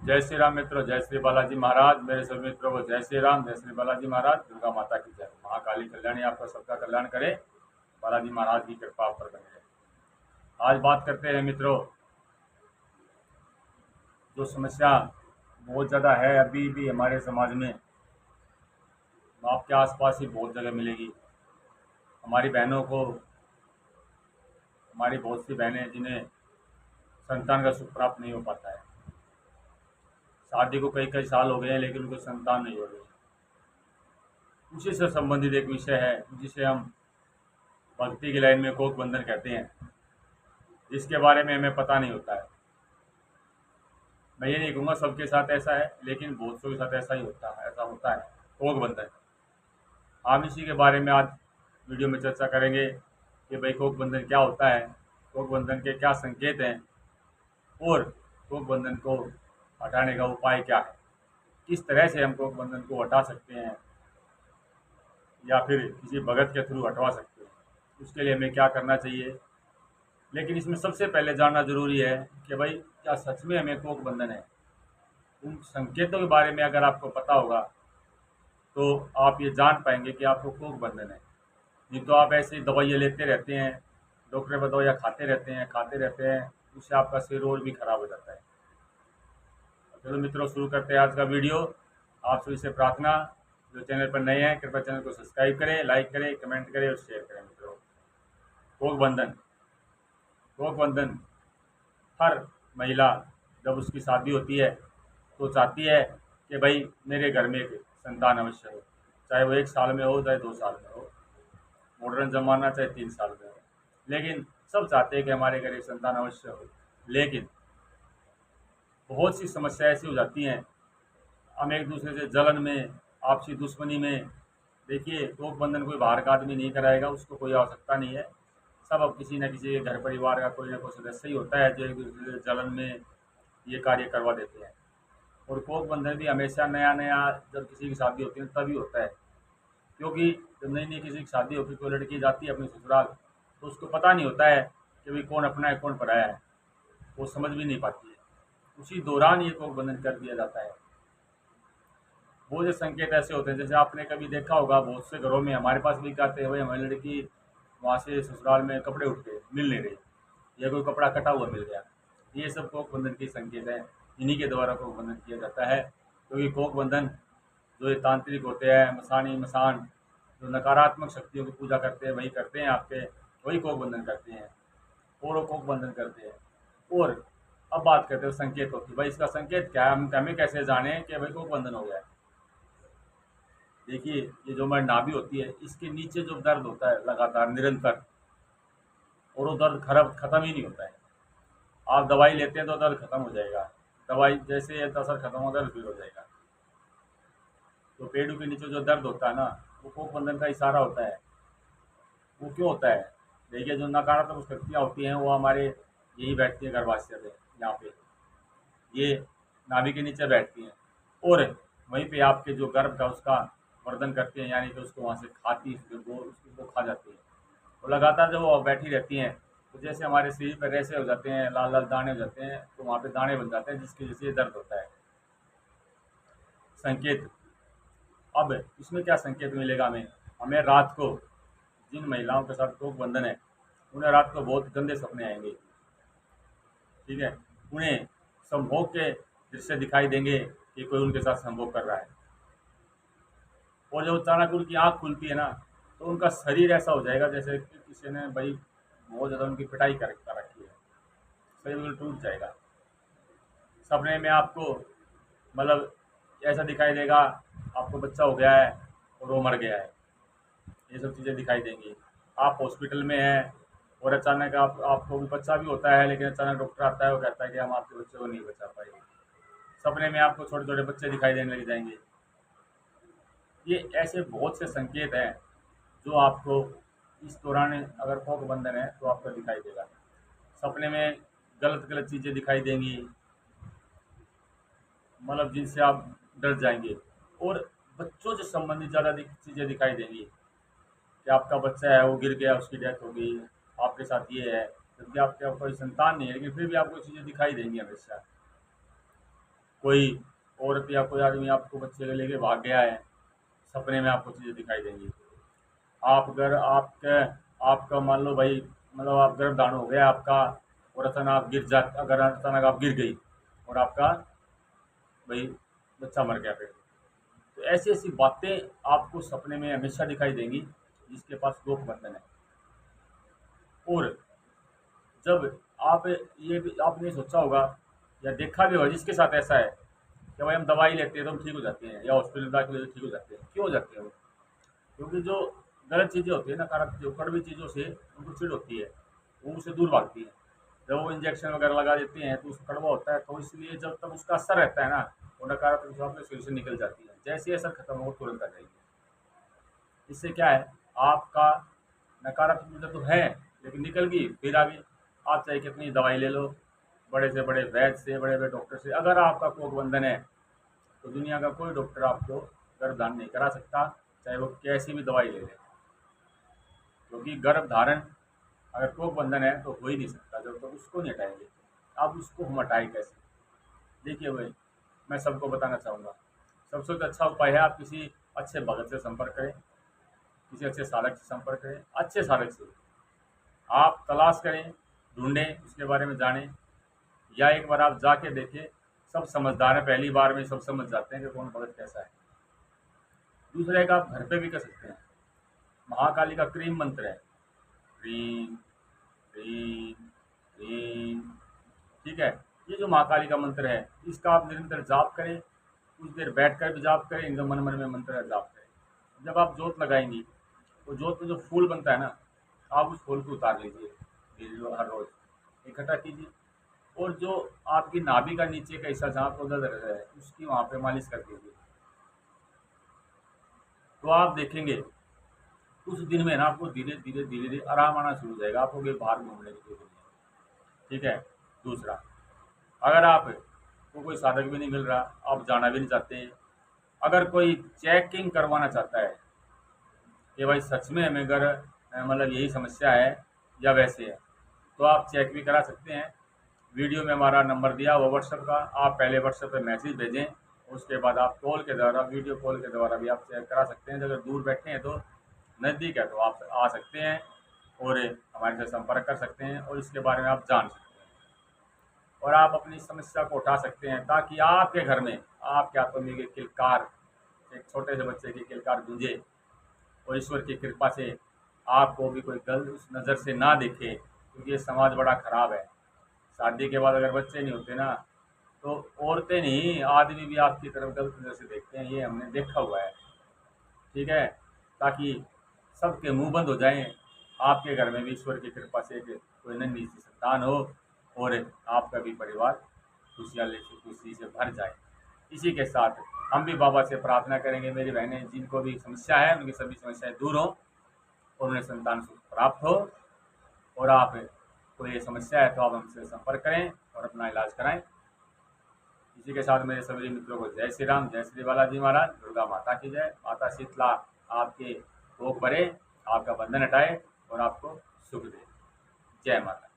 जय श्री राम मित्रों, जय श्री बालाजी महाराज। मेरे सभी मित्रों को जय श्री राम, जय श्री बालाजी महाराज। दुर्गा माता की जय। महाकाली कल्याणी आपका सबका कल्याण करे। बालाजी महाराज की कृपा आप पर बनी रहे। आज बात करते हैं मित्रों, जो समस्या बहुत ज़्यादा है अभी भी हमारे समाज में, आपके आसपास ही बहुत जगह मिलेगी। हमारी बहनों को, हमारी बहुत सी बहनें जिन्हें संतान का सुख प्राप्त नहीं हो पाता है, शादी को कई कई साल हो गए हैं लेकिन उनको संतान नहीं हो रही। उसी से संबंधित एक विषय है जिसे हम भक्ति की लाइन में कोक बंधन कहते हैं, जिसके बारे में हमें पता नहीं होता है। मैं ये नहीं कहूँगा सबके साथ ऐसा है, लेकिन बहुत सौ के साथ ऐसा होता है कोक बंधन। हम इसी के बारे में आज वीडियो में चर्चा करेंगे कि भाई कोक बंधन क्या होता है, कोक बंधन के क्या संकेत हैं और कोक बंधन को हटाने का उपाय क्या है, किस तरह से हम कोक बंधन को हटा सकते हैं या फिर किसी भगत के थ्रू हटवा सकते हैं, उसके लिए हमें क्या करना चाहिए। लेकिन इसमें सबसे पहले जानना जरूरी है कि भाई क्या सच में हमें कोक बंधन है। उन संकेतों के बारे में अगर आपको पता होगा तो आप ये जान पाएंगे कि आपको कोक बंधन है। नहीं तो आप ऐसे दवाइयाँ लेते रहते हैं, डॉक्टर पर दवाइयाँ खाते रहते हैं, उससे आपका शरीर और भी खराब हो जाता है। चलो मित्रों, शुरू करते हैं आज का वीडियो। आप सभी से प्रार्थना, जो चैनल पर नए हैं कृपया चैनल को सब्सक्राइब करें, लाइक करें, कमेंट करें और शेयर करें। मित्रों, कोक बंधन, कोक बंधन हर महिला जब उसकी शादी होती है तो चाहती है कि भाई मेरे घर में एक संतान अवश्य हो, चाहे वो 1 साल में हो, चाहे 2 साल में हो, मॉडर्न जमाना चाहे 3 साल में हो, लेकिन सब चाहते हैं कि हमारे घर एक संतान अवश्य हो। लेकिन बहुत सी समस्या ऐसी हो जाती हैं, हम एक दूसरे से जलन में, आपसी दुश्मनी में। देखिए, कोक बंधन कोई बाहर का आदमी नहीं कराएगा, उसको कोई आवश्यकता नहीं है। सब अब किसी न किसी के घर परिवार का कोई ना कोई सदस्य ही होता है जो एक दूसरे से जलन में ये कार्य करवा देते हैं। और कोक बंधन भी हमेशा नया नया जब किसी की शादी होती है तभी होता है, क्योंकि जब नई नई किसी की शादी होती है, कोई लड़की जाती है अपने ससुराल, तो उसको पता नहीं होता है कि भाई कौन अपना है कौन पराया है, वो समझ भी नहीं पाती है। उसी दौरान ये कोक बंधन कर दिया जाता है। बहुत से संकेत ऐसे होते हैं, जैसे आपने कभी देखा होगा बहुत से घरों में, हमारे पास भी कहते हैं भाई हमारी लड़की वहाँ से ससुराल में कपड़े उठ गए, मिल नहीं रही, या कोई कपड़ा कटा हुआ मिल गया। ये सब कोक बंधन के संकेत हैं। इन्हीं के द्वारा कोक बंधन किया जाता है, क्योंकि कोक बंधन जो ये तांत्रिक होते हैं, मसान जो नकारात्मक शक्तियों की पूजा करते हैं वही करते हैं, आपके वही कोक बंधन करते हैं और वो कोक बंधन करते हैं। और अब बात करते हैं संकेतों की। भाई इसका संकेत क्या है, हम हमें कैसे जाने कि भाई कोक बंधन हो गया है। देखिए, ये जो हमारी नाभि होती है, इसके नीचे जो दर्द होता है लगातार निरंतर, और वो दर्द खत्म ही नहीं होता है। आप दवाई लेते हैं तो दर्द खत्म हो जाएगा, दवाई जैसे असर खत्म हो दर्द फिर हो जाएगा। तो पेड़ों के नीचे जो दर्द होता है ना, वो कोक बंधन का इशारा होता है। वो क्यों होता है? देखिए, जो नकारात्मक शक्तियाँ होती हैं वो हमारे यही बैठती है गर्भाशय पे, यहाँ पे ये नाभि के नीचे बैठती हैं, और वहीं पे आपके जो गर्भ का उसका वर्धन करती हैं, यानी कि उसको वहाँ से खाती उसको खा जाती है। तो लगातार जब वो बैठी रहती हैं तो जैसे हमारे शरीर पर रेशे हो जाते हैं, लाल लाल दाने हो जाते हैं, तो वहाँ पे दाने बन जाते हैं जिसकी वजह से ये दर्द होता है। संकेत, अब इसमें क्या संकेत मिलेगा हमें? हमें रात को, जिन महिलाओं के साथ कोक बंधन है उन्हें रात को बहुत गंदे सपने आएंगे। ठीक है, उन्हें संभोग के दृश्य दिखाई देंगे कि कोई उनके साथ संभोग कर रहा है। और जब अचानक उनकी आँख खुलती है ना, तो उनका शरीर ऐसा हो जाएगा जैसे कि किसी ने भाई बहुत ज़्यादा उनकी पिटाई कर रखी है, शरीर बिल्कुल टूट जाएगा। सपने में आपको मतलब ऐसा दिखाई देगा, आपको बच्चा हो गया है और वो मर गया है, ये सब चीज़ें दिखाई देंगी। आप हॉस्पिटल में हैं और अचानक आपको भी बच्चा भी होता है, लेकिन अचानक डॉक्टर आता है, वो कहता है कि हम आपके बच्चे को नहीं बचा पाए। सपने में आपको छोटे छोटे बच्चे दिखाई देने लग जाएंगे। ये ऐसे बहुत से संकेत हैं जो आपको इस दौरान, अगर कोक बंधन है तो आपको दिखाई देगा। सपने में गलत गलत चीज़ें दिखाई देंगी, मतलब जिनसे आप डर जाएंगे। और बच्चों से संबंधित ज़्यादा चीज़ें दिखाई देंगी कि आपका बच्चा है वो गिर गया, उसकी डेथ हो गई, आपके साथ ये है, क्योंकि आपके कोई संतान नहीं है लेकिन फिर भी आपको चीज़ें दिखाई देंगी हमेशा। कोई औरत या कोई आदमी आपको बच्चे को लेके भाग गया है, सपने में आपको चीज़ें दिखाई देंगी। आप अगर आपके आपका मान लो भाई, मतलब आप गर्भधारण हो गया आपका, और अचानक आप गिर जा, अगर अचानक आप गिर गई और आपका भाई बच्चा मर गया फिर, तो ऐसी ऐसी बातें आपको सपने में हमेशा दिखाई देंगी जिसके पास कोख बंधन है। और जब आप ये भी आपने सोचा होगा या देखा भी होगा जिसके साथ ऐसा है कि भाई हम दवाई लेते हैं तो हम ठीक हो जाते हैं, या हॉस्पिटल दाखिल होते ठीक हो जाते हैं। क्यों हो जाते हैं वो? क्योंकि जो गलत चीज़ें होती है, नकारात्मक जो कड़वी चीज़ों से उनको चिढ़ होती है, वो उससे दूर भागती है। जब वो इंजेक्शन वगैरह लगा देते हैं तो उसको कड़वा होता है, तो इसलिए जब तक उसका असर रहता है ना, वो नकारात्मक जो अपने शरीर से निकल जाती है। जैसे ही असर खत्म हो तुरंत आ जाएगी। इससे क्या है, आपका नकारात्मक ऊर्जा तो है लेकिन निकल गई, फिर आगे आप चाहे कितनी दवाई ले लो, बड़े से बड़े वैद्य से, बड़े बड़े डॉक्टर से, अगर आपका कोख बंधन है तो दुनिया का कोई डॉक्टर आपको गर्भधारण नहीं करा सकता, चाहे वो कैसी भी दवाई ले ले। क्योंकि गर्भधारण अगर कोख बंधन है तो हो ही नहीं सकता जब तक उसको नहीं हटाएंगे। अब उसको हम हटाएं कैसे? देखिए भाई, मैं सबको बताना चाहूँगा, सबसे तो अच्छा उपाय है आप किसी अच्छे भगत से संपर्क करें, किसी अच्छे साधक से संपर्क करें। अच्छे साधक से आप तलाश करें, ढूंढें, उसके बारे में जानें, या एक बार आप जाके देखें। सब समझदार हैं, पहली बार में सब समझ जाते हैं कि कौन भगत कैसा है। दूसरा एक आप घर पे भी कर सकते हैं, महाकाली का क्रीम मंत्र है, क्रीम क्रीम क्रीम, ठीक है। ये जो महाकाली का मंत्र है इसका आप निरंतर जाप करें, कुछ देर बैठ कर भी जाप करें, एकदम मन मन में मंत्र है जाप करें। जब आप जोत लगाएंगी तो जोत में जो फूल बनता है ना, आप उस फूल को उतार लीजिए हर रोज इकट्ठा कीजिए। और जो आपकी नाभि का नीचे का हिस्सा जहाँ पर दर्द है उसकी वहाँ पे मालिश कर दीजिए। तो आप देखेंगे कुछ दिन में ना आपको धीरे धीरे धीरे धीरे आराम आना शुरू हो जाएगा, आपको बाहर घूमने की जरूरत नहीं है, ठीक है। दूसरा, अगर आप को कोई साधक भी नहीं मिल रहा, आप जाना भी नहीं चाहते, अगर कोई चेकिंग करवाना चाहता है कि भाई सच में हमें अगर मतलब यही समस्या है या वैसे है, तो आप चेक भी करा सकते हैं। वीडियो में हमारा नंबर दिया हुआ व्हाट्सएप का, आप पहले व्हाट्सएप पे मैसेज भेजें, उसके बाद आप कॉल के द्वारा, वीडियो कॉल के द्वारा भी आप चेक करा सकते हैं। अगर दूर बैठे हैं तो नज़दीक है तो आप आ सकते हैं और हमारे से संपर्क कर सकते हैं और इसके बारे में आप जान सकते हैं और आप अपनी समस्या को उठा सकते हैं, ताकि आपके घर में आपके आत्मा की किलकार, एक छोटे से बच्चे की किलकार गूंजे और ईश्वर की कृपा से आपको भी कोई गलत उस नज़र से ना देखे। क्योंकि ये समाज बड़ा ख़राब है। शादी के बाद अगर बच्चे नहीं होते ना, तो औरतें नहीं आदमी भी आपकी तरफ गलत नज़र से देखते हैं, ये हमने देखा हुआ है, ठीक है। ताकि सबके मुंह बंद हो जाएं, आपके घर में भी ईश्वर की कृपा से कोई नन्ही सी संतान हो और आपका भी परिवार खुशी से भर जाए। इसी के साथ हम भी बाबा से प्रार्थना करेंगे, मेरी बहनें जिनको भी समस्या है उनकी सभी समस्याएं दूर हों और उन्हें संतान सुख प्राप्त हो। और आप को ये समस्या है तो आप हमसे संपर्क करें और अपना इलाज कराएं। इसी के साथ मेरे सभी मित्रों को जय श्री राम, जय श्री बालाजी महाराज, दुर्गा माता की जय। माता शीतला आपके कोख भरे, आपका बंधन हटाए और आपको सुख दे। जय माता।